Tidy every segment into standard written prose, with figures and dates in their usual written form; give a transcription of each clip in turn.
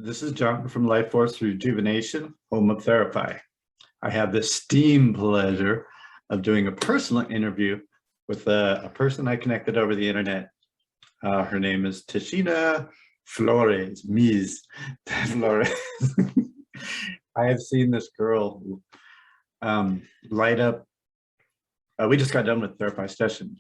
This is John from Life Force Rejuvenation, home of Therapy. I have the esteemed pleasure of doing a personal interview with a person I connected over the internet. Her name is Tashina Flores, Ms. Flores. I have seen this girl light up. We just got done with therapy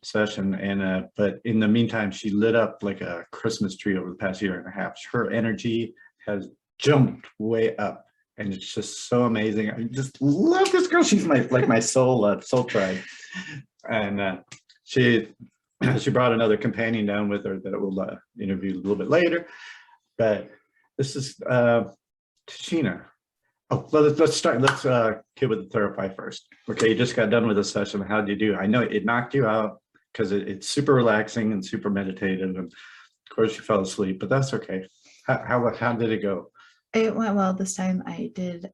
session, and but in the meantime, she lit up like a Christmas tree over the past year and a half. Her energy has jumped way up, and it's just so amazing. I just love this girl. She's my soul tribe, and she brought another companion down with her that we'll interview a little bit later. But this is Tashina. Oh, let's start. Let's get with the therapy first. Okay, you just got done with a session. How did you do? I know it knocked you out because it's super relaxing and super meditative, and of course you fell asleep, but that's okay. How did it go? It went well this time. I did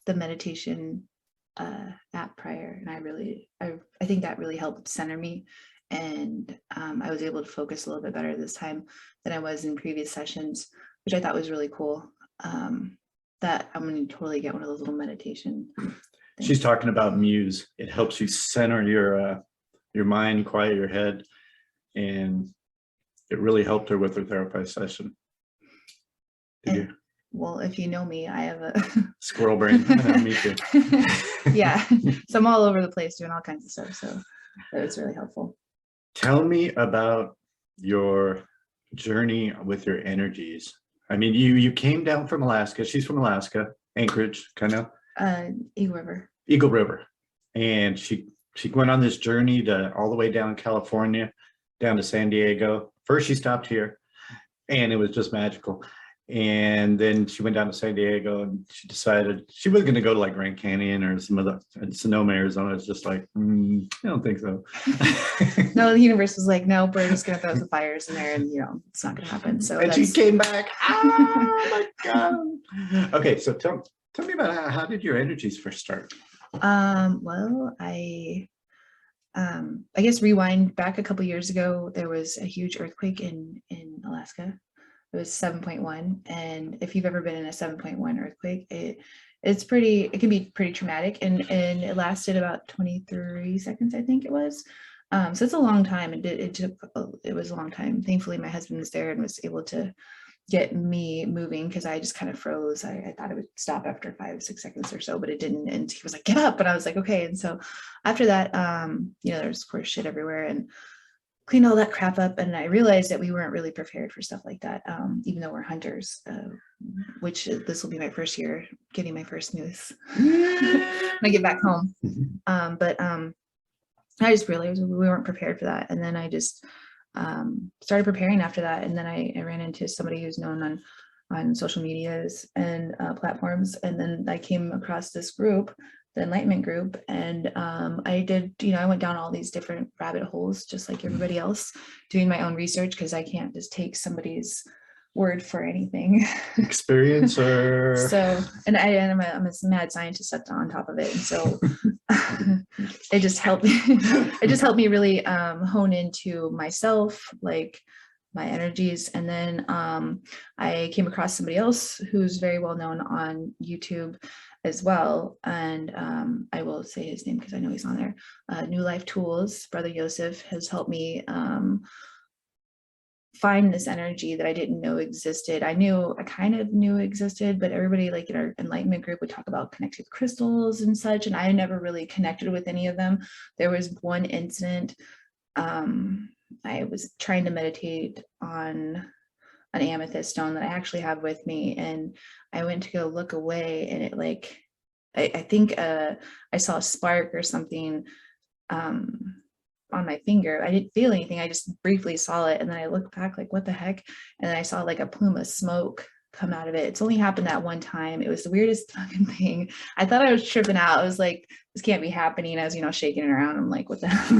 the meditation app prior, and I think that really helped center me, and I was able to focus a little bit better this time than I was in previous sessions, which I thought was really cool. That I'm going to totally get one of those little meditation things. She's talking about Muse. It helps you center your mind, quiet your head, and it really helped her with her therapy session. Well, if you know me, I have a squirrel brain. Me too. Yeah, so I'm all over the place doing all kinds of stuff, so it was really helpful. Tell me about your journey with your energies. I mean, you came down from Alaska. She's from Alaska, Anchorage, kind of. Eagle River. And she went on this journey all the way down California, down to San Diego. First, she stopped here, and it was just magical. And then she went down to San Diego, and she decided she was going to go to like Grand Canyon or some other Sonoma, Arizona. It's just like, I don't think so. No, the universe was like, no, we're just going to throw some fires in there, and it's not going to happen. So and she came back. Oh my God. Okay, so tell me about how did your energies first start? Well, I guess rewind back a couple years ago, there was a huge earthquake in Alaska. It was 7.1, and if you've ever been in a 7.1 earthquake, it can be pretty traumatic, and it lasted about 23 seconds, I think it was. So it's a long time, and it was a long time. Thankfully, my husband was there and was able to get me moving, because I just kind of froze. I thought it would stop after 5-6 seconds or so, but it didn't. And he was like, "Get up!" And I was like, "Okay." And so after that, there's of course shit everywhere, and cleaned all that crap up, and I realized that we weren't really prepared for stuff like that, even though we're hunters, which this will be my first year getting my first moose when I get back home. But I just realized we weren't prepared for that, and then I just started preparing after that, and then I ran into somebody who's known on social medias and platforms, and then I came across this group, the Enlightenment group, and I did, I went down all these different rabbit holes, just like everybody else, doing my own research, because I can't just take somebody's word for anything. Experience or and I'm a mad scientist on top of it, and so it just helped me really hone into myself, like my energies. And then I came across somebody else who's very well known on YouTube as well, and I will say his name because I know he's on there. New Life Tools, Brother Yosef, has helped me find this energy that I didn't know existed. I kind of knew existed, but everybody like in our Enlightenment group would talk about connecting with crystals and such, and I never really connected with any of them. There was one incident, I was trying to meditate on an amethyst stone that I actually have with me, and I went to go look away, and it like, I think I saw a spark or something on my finger. I didn't feel anything. I just briefly saw it, and then I looked back like, what the heck? And then I saw like a plume of smoke come out of it. It's only happened that one time. It was the weirdest fucking thing. I thought I was tripping out. I was like, this can't be happening. I was, shaking it around. I'm like, what the hell?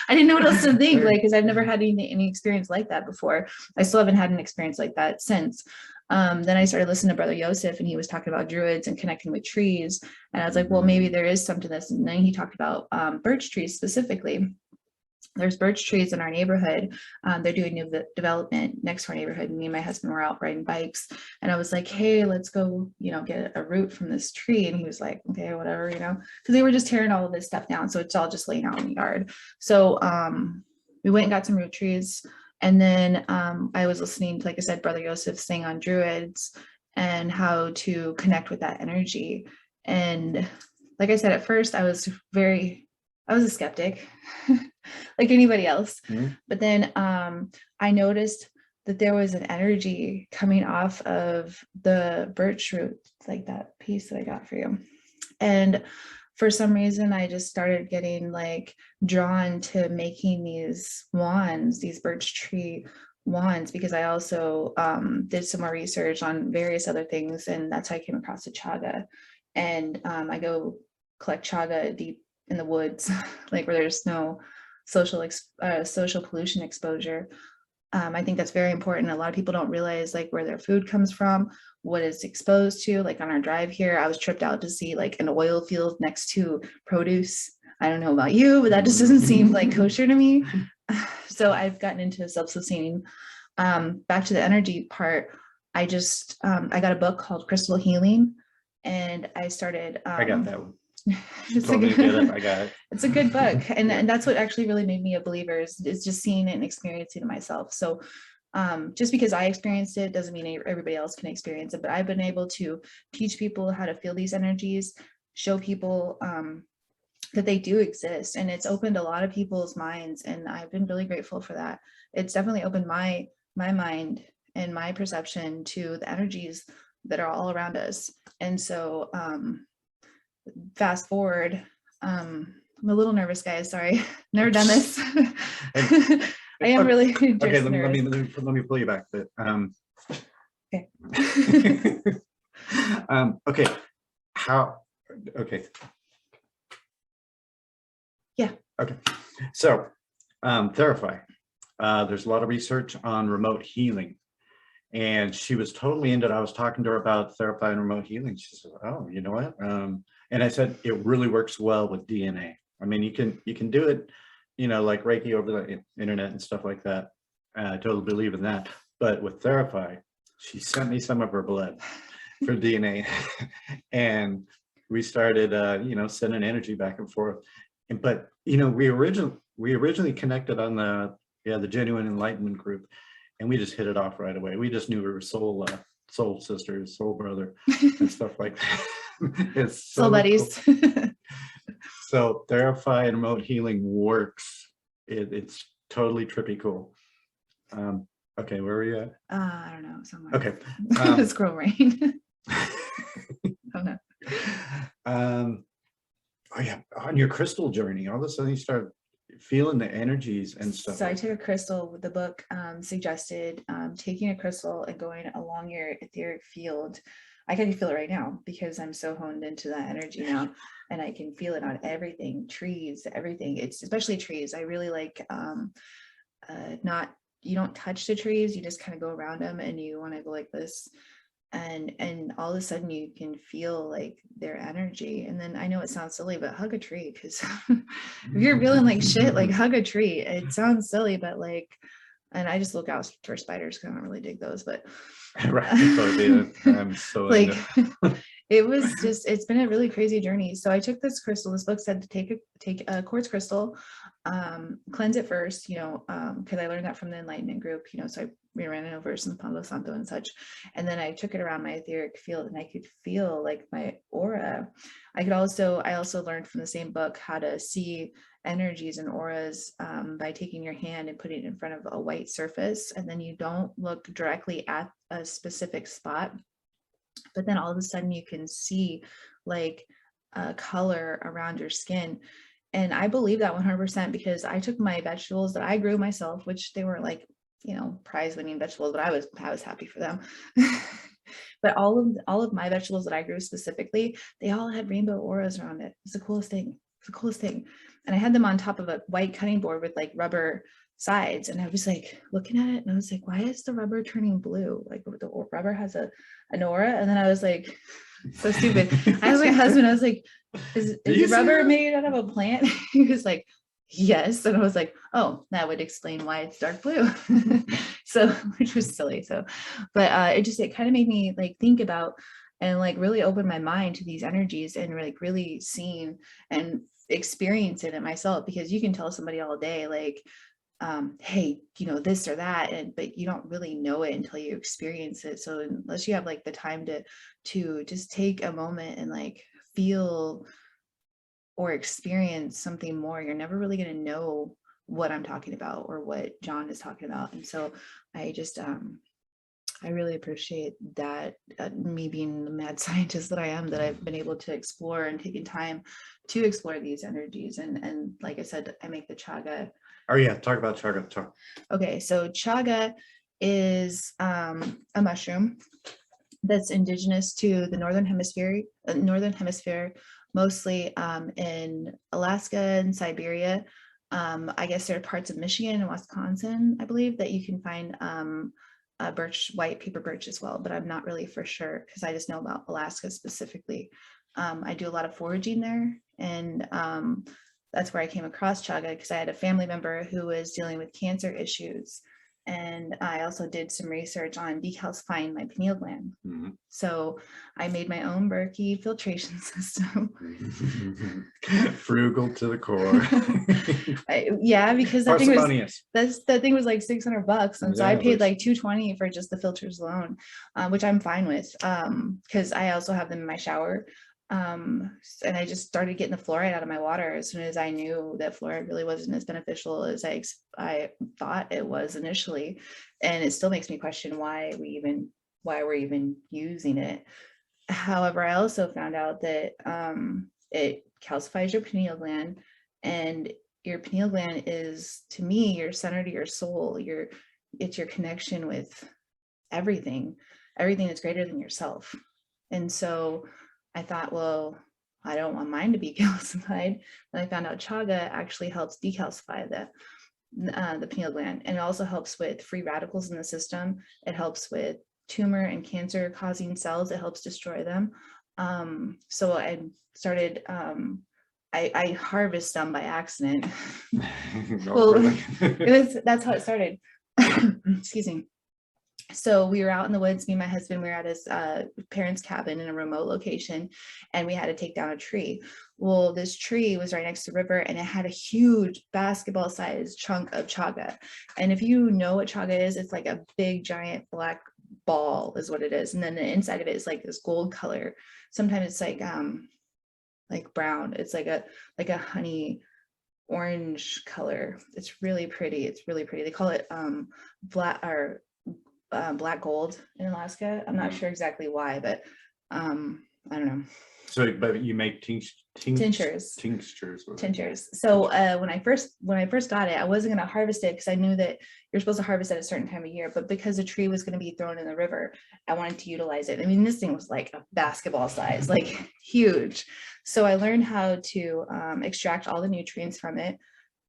I didn't know what else to think, like, because I've never had any experience like that before. I still haven't had an experience like that since. Then I started listening to Brother Yosef, and he was talking about druids and connecting with trees. And I was like, well, maybe there is some to this. And then he talked about birch trees specifically. there's birch trees in our neighborhood. They're doing new development next to our neighborhood. And me and my husband were out riding bikes. And I was like, hey, let's go, get a root from this tree. And he was like, okay, whatever, because they were just tearing all of this stuff down. So it's all just laying out in the yard. So we went and got some root trees. And then I was listening to, like I said, Brother Joseph's thing on druids and how to connect with that energy. And like I said, at first I was a skeptic like anybody else. Mm-hmm. But then I noticed that there was an energy coming off of the birch root, like that piece that I got for you. And for some reason, I just started getting like drawn to making these wands, these birch tree wands, because I also did some more research on various other things. And that's how I came across the chaga. And I go collect chaga deep in the woods, like where there's no social pollution exposure. I think that's very important. A lot of people don't realize like where their food comes from, what it's exposed to. Like on our drive here, I was tripped out to see like an oil field next to produce. I don't know about you, but that just doesn't seem like kosher to me. So I've gotten into self-sustaining. Back to the energy part, I just I got a book called Crystal Healing, and I started I got that one. It's Told me to get it. I got it. It's a good book. And that's what actually really made me a believer is just seeing it and experiencing it myself. So just because I experienced it doesn't mean everybody else can experience it, but I've been able to teach people how to feel these energies, show people that they do exist. And it's opened a lot of people's minds. And I've been really grateful for that. It's definitely opened my mind and my perception to the energies that are all around us. And so fast forward, I'm a little nervous, guys. Sorry, never done this. I am really just okay. Let me pull you back a bit. Okay. Okay. How? Okay. Yeah. Okay. So, Therify. There's a lot of research on remote healing. And she was totally into it. I was talking to her about Therify and remote healing. She said, oh, you know what? And I said, it really works well with DNA. I mean, you can do it, like Reiki over the internet and stuff like that. I totally believe in that. But with Therify, she sent me some of her blood for DNA. And we started, sending energy back and forth. But, we originally connected on the Genuine Enlightenment group. And we just hit it off right away. We just knew we were soul sisters, soul brother, and stuff like that. It's so soul buddies. Cool. So Therify and remote healing works. It's totally trippy cool. Okay, where are you at? I don't know, somewhere. Okay. Scroll rain. Oh no. Oh yeah, on your crystal journey, all of a sudden you start feeling the energies and stuff. So I took a crystal. The book suggested taking a crystal and going along your etheric field. I can feel it right now because I'm so honed into that energy now, and I can feel it on everything, trees, everything. It's especially trees. I really like you don't touch the trees, you just kind of go around them, and you want to go like this. And all of a sudden you can feel like their energy. And then I know it sounds silly, but hug a tree, because if you're feeling like shit, like hug a tree. It sounds silly, but like, and I just look out for spiders because I don't really dig those, but right. I'm so like it's been a really crazy journey. So I took this crystal. This book said to take a quartz crystal, cleanse it first, because I learned that from the Enlightenment group, so we ran it over some Palo Santo and such. And then I took it around my etheric field, and I could feel like my aura. I also learned from the same book how to see energies and auras by taking your hand and putting it in front of a white surface. And then you don't look directly at a specific spot, but then all of a sudden you can see like a color around your skin. And I believe that 100% because I took my vegetables that I grew myself, which they were like, prize winning vegetables, but I was happy for them. But all of my vegetables that I grew specifically, they all had rainbow auras around it. It's the coolest thing. And I had them on top of a white cutting board with like rubber sides. And I was like looking at it, and I was like, why is the rubber turning blue? Like the rubber has an aura. And then I was like, so stupid. I was like, husband, I was like, is the rubber made out of a plant? He was like, yes. And I was like, oh, that would explain why it's dark blue. So, which was silly. So, but it kind of made me like think about and like really open my mind to these energies and like really seeing and experiencing it myself, because you can tell somebody all day, like, hey, this or that, but you don't really know it until you experience it. So unless you have like the time to just take a moment and like feel or experience something more, you're never really going to know what I'm talking about or what John is talking about. And so I just I really appreciate that, me being the mad scientist that I am, that I've been able to explore and taken time to explore these energies. And like I said, I make the chaga. Oh yeah, talk about chaga. Talk. Okay, so chaga is a mushroom that's indigenous to the northern hemisphere, mostly in Alaska and Siberia. I guess there are parts of Michigan and Wisconsin, I believe, that you can find birch, white paper birch as well, but I'm not really for sure because I just know about Alaska specifically. I do a lot of foraging there, and that's where I came across chaga because I had a family member who was dealing with cancer issues. And I also did some research on decalcifying my pineal gland. Mm-hmm. So I made my own Berkey filtration system. Frugal to the core. Yeah, because that thing was like $600, and so Yeah, I paid like $220 for just the filters alone, which I'm fine with, because I also have them in my shower. And I just started getting the fluoride out of my water as soon as I knew that fluoride really wasn't as beneficial as I thought it was initially. And it still makes me question why we're even using it. However, I also found out that it calcifies your pineal gland, and your pineal gland is, to me, your center to your soul. It's your connection with everything that's greater than yourself. And so I thought, well, I don't want mine to be calcified. And I found out chaga actually helps decalcify the pineal gland, and it also helps with free radicals in the system. It helps with tumor and cancer causing cells. It helps destroy them. So I started, I harvest them by accident. Well, that's how it started. Excuse me. So we were out in the woods, me and my husband, we were at his parents' cabin in a remote location, and we had to take down a tree. Well, this tree was right next to the river, and it had a huge basketball-sized chunk of chaga. And if you know what chaga is, it's like a big, giant black ball is what it is. And then the inside of it is like this gold color. Sometimes it's like brown. It's like a honey orange color. It's really pretty. They call it black gold in Alaska. I'm not sure exactly why, but I don't know. So, but you make tinctures. So when I first got it, I wasn't going to harvest it because I knew that you're supposed to harvest at a certain time of year. But because the tree was going to be thrown in the river, I wanted to utilize it. I mean, this thing was like a basketball size, like huge. So I learned how to extract all the nutrients from it.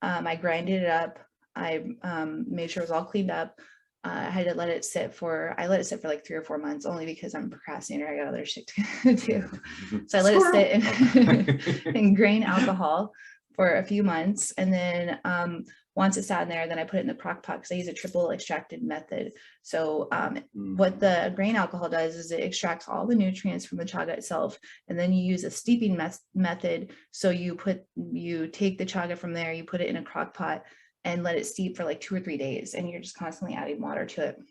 I grinded it up. I made sure it was all cleaned up. I had to let it sit for like 3 or 4 months, only because I'm a procrastinator. I got other shit to do. So I let it sit in grain alcohol for a few months. And then once it sat in there, then I put it in the crock pot because I use a triple extracted method. So what the grain alcohol does is it extracts all the nutrients from the chaga itself. And then you use a steeping method. So you take the chaga from there, you put it in a crock pot and let it steep for like 2 or 3 days. And you're just constantly adding water to it.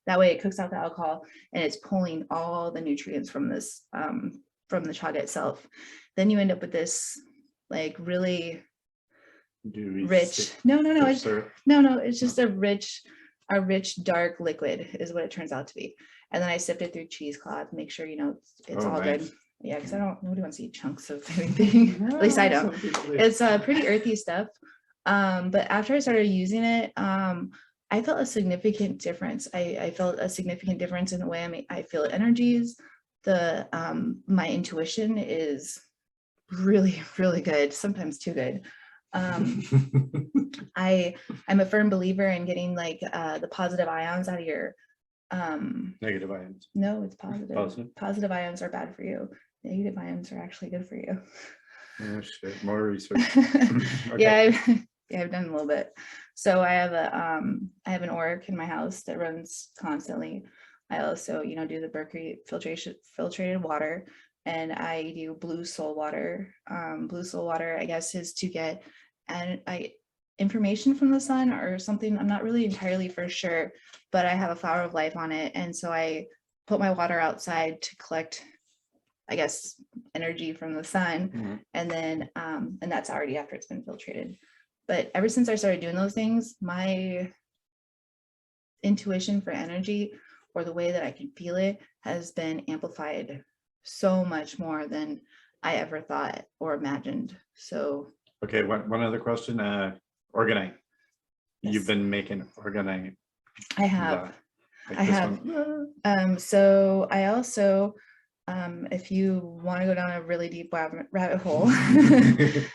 That way it cooks out the alcohol and it's pulling all the nutrients from this, from the chaga itself. Then you end up with this like really rich, it's just a rich dark liquid is what it turns out to be. And then I sift it through cheesecloth, make sure, it's all nice. Good. Yeah, because nobody wants to eat chunks of anything. At least I don't. It's pretty earthy stuff. But after I started using it, I felt a significant difference. I felt a significant difference in the way I feel energies. My intuition is really, really good, sometimes too good. I'm a firm believer in getting like the positive ions out of your negative ions. No, it's positive. Positive ions are bad for you. Negative ions are actually good for you. Oh, shit. More research. Yeah, I've done a little bit. So I have an Awoke in my house that runs constantly. I also, do the Berkeley filtrated water, and I do blue soul water. Blue soul water, I guess, is to get information from the sun or something. I'm not really entirely for sure, but I have a flower of life on it, and so I put my water outside to collect, I guess, energy from the sun, and then and that's already after it's been filtrated. But ever since I started doing those things, my intuition for energy, or the way that I can feel it, has been amplified so much more than I ever thought or imagined. So okay, one other question. Organite. Yes. You've been making organite. I have. Like I this have. one? So I also, if you want to go down a really deep rabbit hole,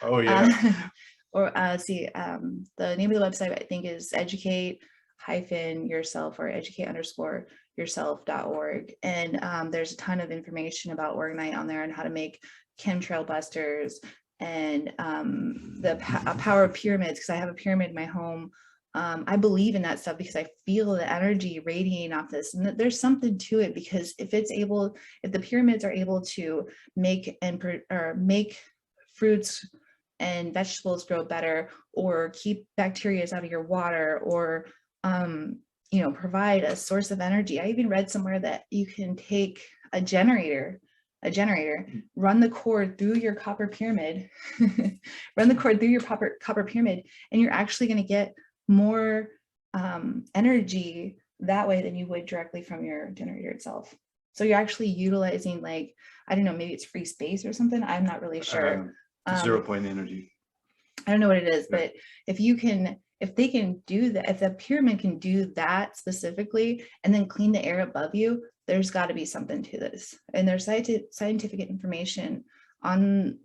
Oh yeah. or see, the name of the website I think is educate-yourself, or educate_yourself.org, and there's a ton of information about organite on there and how to make chemtrail busters and the power of pyramids, because I have a pyramid in my home. I believe in that stuff because I feel the energy radiating off this, and there's something to it, because if the pyramids are able to make make fruits and vegetables grow better, or keep bacteria out of your water, or provide a source of energy. I even read somewhere that you can take a generator, run the cord through your copper pyramid, and you're actually going to get more energy that way than you would directly from your generator itself. So you're actually utilizing, like, I don't know, maybe it's free space or something. I'm not really sure. 0 point energy. I don't know what it is, but if they can do that, if the pyramid can do that specifically and then clean the air above you, there's got to be something to this. And there's scientific information on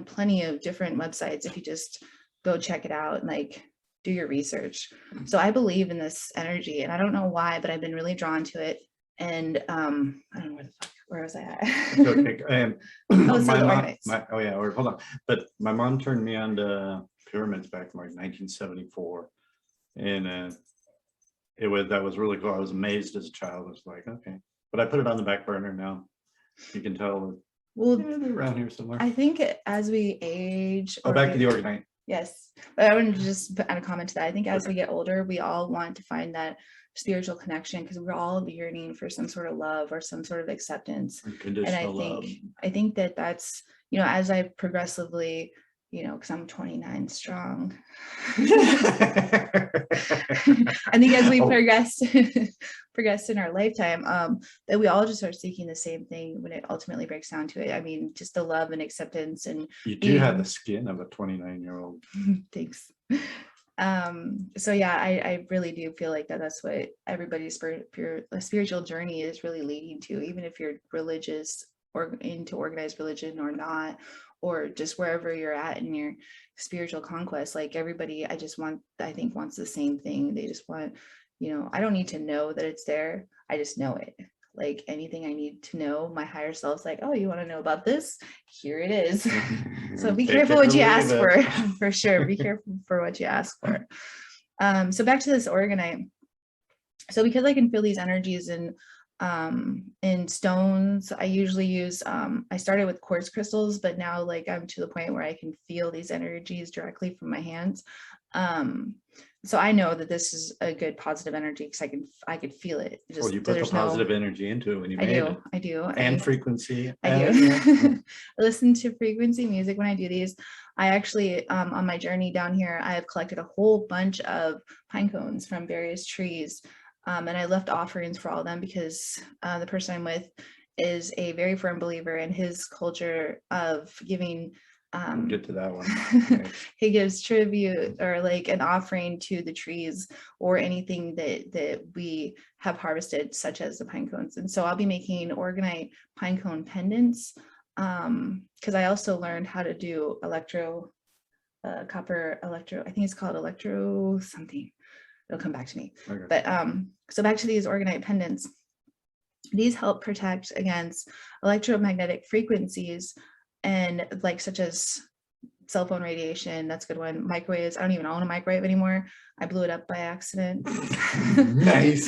plenty of different websites if you just go check it out and like do your research. So I believe in this energy, and I don't know why, but I've been really drawn to it. And I don't know where was I at? Okay. Oh, so my the mom, organites. or hold on. But my mom turned me on to pyramids back in like 1974, and that was really cool. I was amazed as a child. I was like, okay, but I put it on the back burner now. You can tell. Well, they're around here somewhere. I think as we age. Back to the organite. Yes, but I want to just add a comment to that. I think as we get older, we all want to find that spiritual connection, because we're all yearning for some sort of love or some sort of acceptance. Unconditional I think that that's, as I progressively, because I'm 29 strong. I think as we progressed in our lifetime, that we all just are seeking the same thing when it ultimately breaks down to it. I mean, just the love and acceptance. And you do have the skin of a 29-year-old. Thanks. So yeah, I really do feel like that's what everybody's spiritual journey is really leading to, even if you're religious or into organized religion or not, or just wherever you're at in your spiritual conquest. Like everybody, I think wants the same thing. They just want, I don't need to know that it's there. I just know it. Like anything I need to know, my higher self's like, oh, you want to know about this? Here it is. So be careful what you ask for sure. Be careful for what you ask for. So back to this organite. So because I can feel these energies in stones, I usually use, I started with quartz crystals, but now like I'm to the point where I can feel these energies directly from my hands. So I know that this is a good positive energy because I could feel it. You put the positive energy into it when you made it. I do. And frequency. I do. I listen to frequency music when I do these. I actually, on my journey down here, I have collected a whole bunch of pine cones from various trees. And I left offerings for all of them because the person I'm with is a very firm believer in his culture of giving. We'll get to that one. Okay. He gives tribute or like an offering to the trees or anything that we have harvested, such as the pine cones. And so I'll be making organite pine cone pendants because I also learned how to do copper electro. I think it's called electro something. It'll come back to me. Okay. But so back to these organite pendants. These help protect against electromagnetic frequencies and like such as cell phone radiation, that's a good one. Microwaves, I don't even own a microwave anymore. I blew it up by accident. Nice.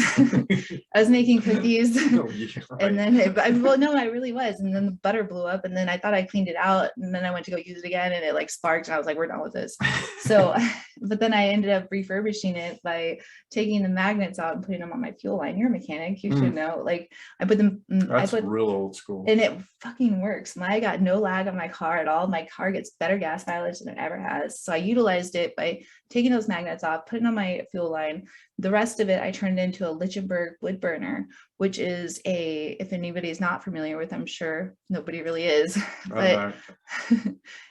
I was making cookies. Oh, yeah, right. And then well, no, I really was. And then the butter blew up, and then I thought I cleaned it out, and then I went to go use it again, and it like sparked, and I was like, we're done with this. So, but then I ended up refurbishing it by taking the magnets out and putting them on my fuel line. You're a mechanic, you should know. Like I put them, That's real old school. and it fucking works. I got no lag on my car at all. My car gets better gas mileage than it ever has. So I utilized it by taking those magnets off, putting on my fuel line. The rest of it, I turned into a Lichtenberg wood burner, which is if anybody is not familiar with, I'm sure nobody really is, but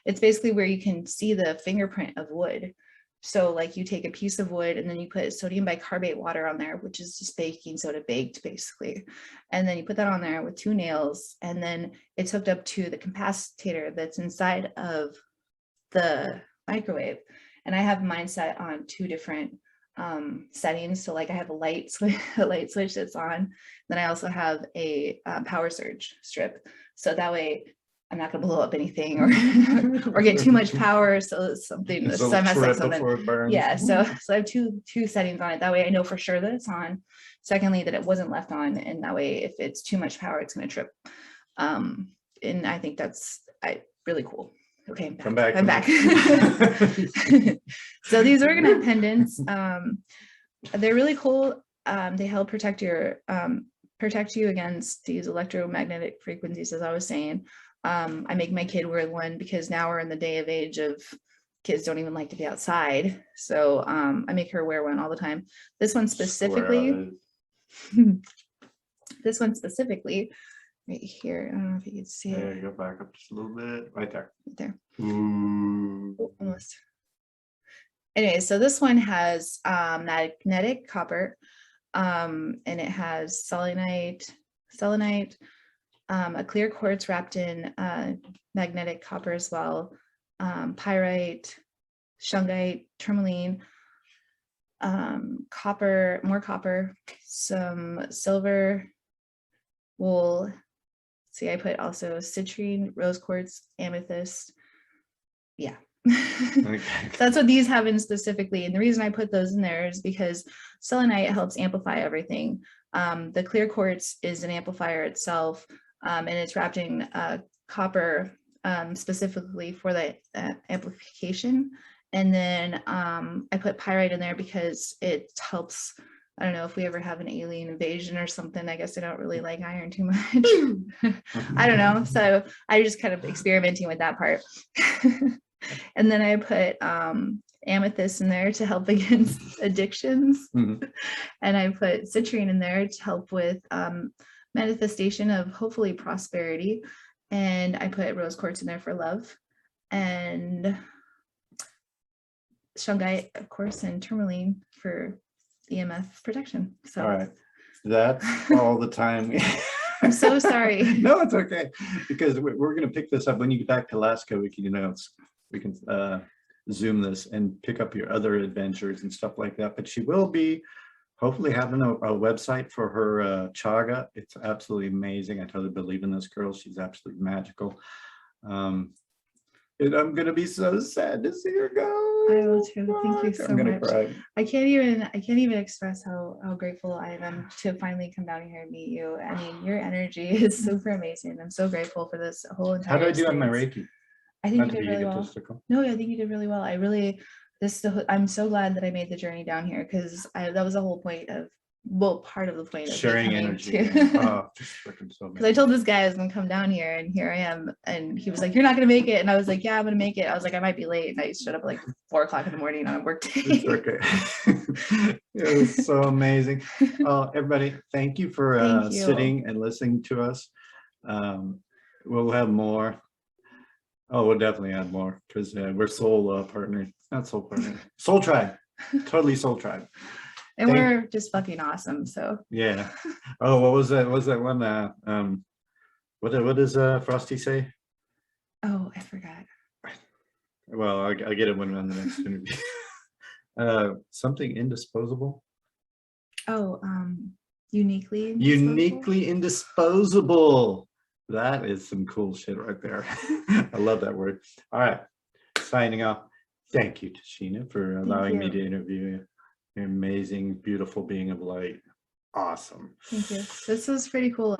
it's basically where you can see the fingerprint of wood. So like you take a piece of wood and then you put sodium bicarbonate water on there, which is just baking soda baked basically. And then you put that on there with 2 nails, and then it's hooked up to the capacitor that's inside of the microwave. And I have mine set on 2 different settings. So like I have a light switch that's on. Then I also have a power surge strip. So that way I'm not gonna blow up anything or get too much power. So it's something that's so I mess up something. Yeah. So I have two settings on it. That way I know for sure that it's on. Secondly, that it wasn't left on. And that way, if it's too much power, it's gonna trip. And I think that's really cool. Okay, I'm back. So these orgonite pendants, they're really cool. They help protect you against these electromagnetic frequencies, as I was saying. I make my kid wear one because now we're in the day of age of kids don't even like to be outside. So I make her wear one all the time. This one specifically, right here. I don't know if you can see it. Yeah, go back up just a little bit. Right there. Right there. Ooh. Oh, almost. Anyway, so this one has magnetic copper, and it has selenite, a clear quartz wrapped in magnetic copper as well, pyrite, shungite, tourmaline, copper, more copper, some silver, wool. See, I put also citrine, rose quartz, amethyst. Yeah. Okay. That's what these have in specifically. And the reason I put those in there is because selenite helps amplify everything. The clear quartz is an amplifier itself, and it's wrapped in copper specifically for the amplification. And then I put pyrite in there because it helps. I don't know if we ever have an alien invasion or something. I guess I don't really like iron too much. I don't know. So I just kind of experimenting with that part. And then I put amethyst in there to help against addictions. Mm-hmm. And I put citrine in there to help with manifestation of hopefully prosperity. And I put rose quartz in there for love. And shungite, of course, and tourmaline for EMF protection. So all right, that's all the time. I'm so sorry. No, it's okay, because we're going to pick this up when you get back to Alaska. We can zoom this and pick up your other adventures and stuff like that. But she will be hopefully having a website for her chaga. It's absolutely amazing. I totally believe in this girl. She's absolutely magical. And I'm gonna be so sad to see her go. I will too. Thank you so much. Cry. I can't even express how grateful I am to finally come down here and meet you. I mean, your energy is super amazing. I'm so grateful for this whole entire. How did I do on my Reiki? I think you did really well. No, I think you did really well. I'm so glad that I made the journey down here, because that was the whole point of. Well, part of the point of sharing energy. Oh, because I told this guy I was gonna come down here, and here I am, and he was like, "You're not gonna make it," and I was like, "Yeah, I'm gonna make it." I was like, "I might be late," and I showed up at like 4 o'clock in the morning on a work day. It's okay. It was so amazing. Everybody, thank you for sitting and listening to us. We'll have more. Oh, we'll definitely have more, because we're soul partners, not soul partners, soul tribe, totally soul tribe. And we're just fucking awesome. So yeah. Oh, what was that? Was that one? What does Frosty say? Oh, I forgot. Well, I'll get it when we're on the next interview. Something indisposable. Oh, uniquely indisposable. That is some cool shit right there. I love that word. All right. signing off. Thank you, Tashina, for allowing me you. to interview you. You're an amazing, beautiful being of light. Awesome. Thank you. This was pretty cool.